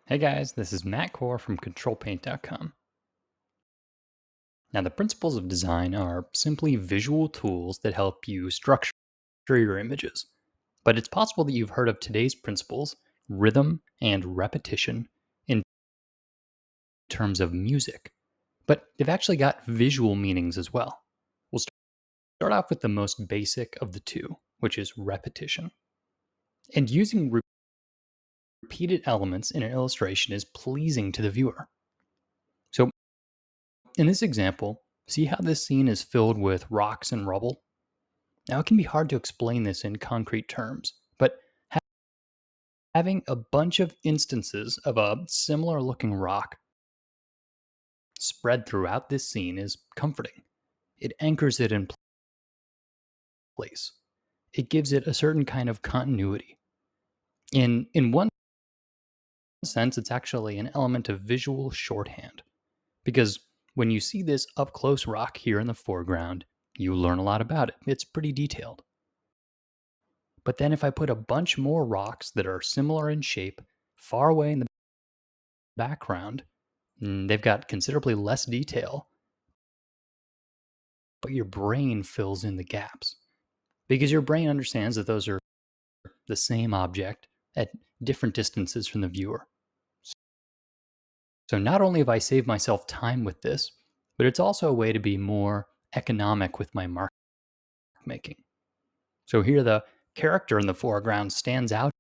Hey guys, this is Matt Core from ControlPaint.com. Now, the principles of design are simply visual tools that help you structure your images. But it's possible that you've heard of today's principles, rhythm and repetition, in terms of music. But they've actually got visual meanings as well. We'll start off with the most basic of the two, which is repetition. And using repeated elements in an illustration is pleasing to the viewer. So in this example, see how this scene is filled with rocks and rubble? Now, it can be hard to explain this in concrete terms, but having a bunch of instances of a similar looking rock spread throughout this scene is comforting. It anchors it in place. It gives it a certain kind of continuity. In one sense, it's actually an element of visual shorthand, because when you see this up close rock here in the foreground, you learn a lot about it. It's pretty detailed. But then if I put a bunch more rocks that are similar in shape far away in the background, they've got considerably less detail, but your brain fills in the gaps because your brain understands that those are the same object at different distances from the viewer. So not only have I saved myself time with this, but it's also a way to be more economic with my mark making. So here the character in the foreground stands out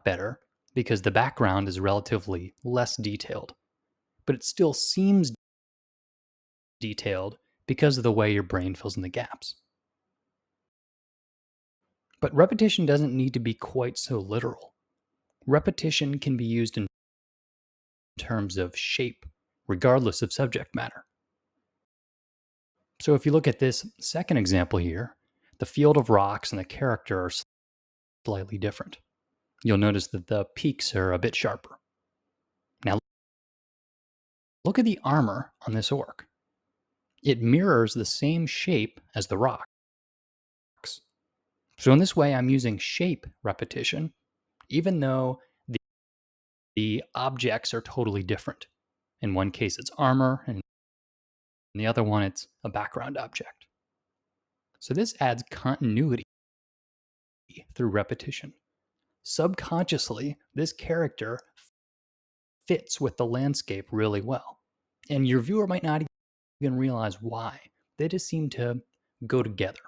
better because the background is relatively less detailed, but it still seems detailed because of the way your brain fills in the gaps. But repetition doesn't need to be quite so literal. Repetition can be used in terms of shape, regardless of subject matter. So if you look at this second example here, the field of rocks and the character are slightly different. You'll notice that the peaks are a bit sharper. Now, look at the armor on this orc. It mirrors the same shape as the rocks. So in this way, I'm using shape repetition, even though the objects are totally different. In one case, it's armor, and in the other one, it's a background object. So this adds continuity through repetition. Subconsciously, this character fits with the landscape really well. And your viewer might not even realize why. They just seem to go together.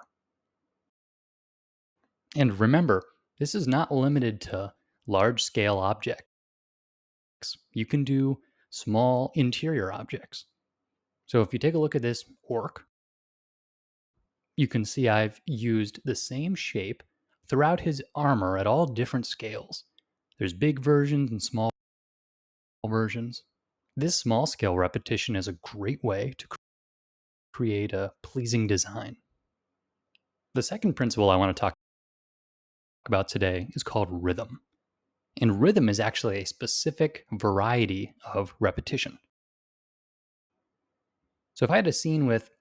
And remember, this is not limited to large scale objects. You can do small interior objects. So if you take a look at this orc, you can see I've used the same shape throughout his armor at all different scales. There's big versions and small versions. This small scale repetition is a great way to create a pleasing design. The second principle I want to talk about today is called rhythm. And rhythm is actually a specific variety of repetition. So if I had a scene with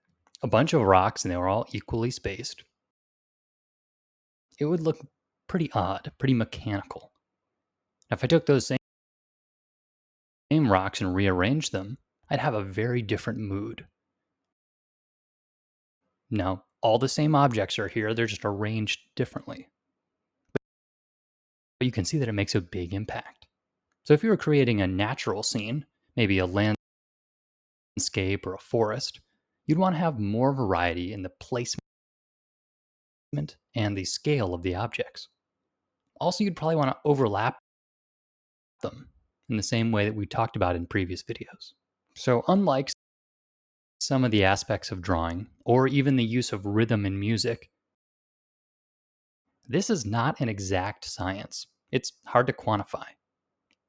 a bunch of rocks and they were all equally spaced, it would look pretty odd, pretty mechanical. Now, if I took those same rocks and rearranged them, I'd have a very different mood. Now, all the same objects are here, they're just arranged differently. But you can see that it makes a big impact. So if you were creating a natural scene, maybe a landscape or a forest, you'd want to have more variety in the placement and the scale of the objects. Also, you'd probably want to overlap them in the same way that we talked about in previous videos. So unlike some of the aspects of drawing, or even the use of rhythm in music, this is not an exact science. It's hard to quantify.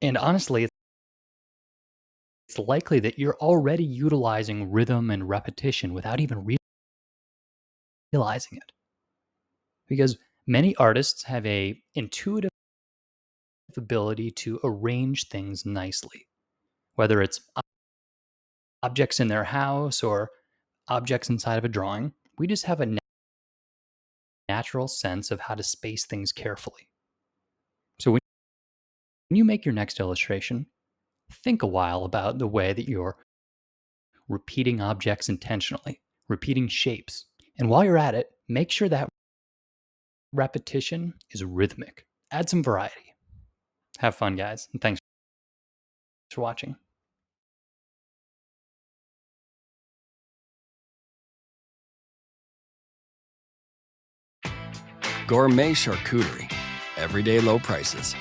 And honestly, it's likely that you're already utilizing rhythm and repetition without even realizing it. Because many artists have a intuitive ability to arrange things nicely, whether it's objects in their house or objects inside of a drawing. We just have a natural sense of how to space things carefully. So when you make your next illustration, Think a while about the way that you're repeating objects intentionally, repeating shapes. And while you're at it, make sure that repetition is rhythmic. Add some variety. Have fun, guys, and thanks for watching. Gourmet charcuterie. Everyday low prices.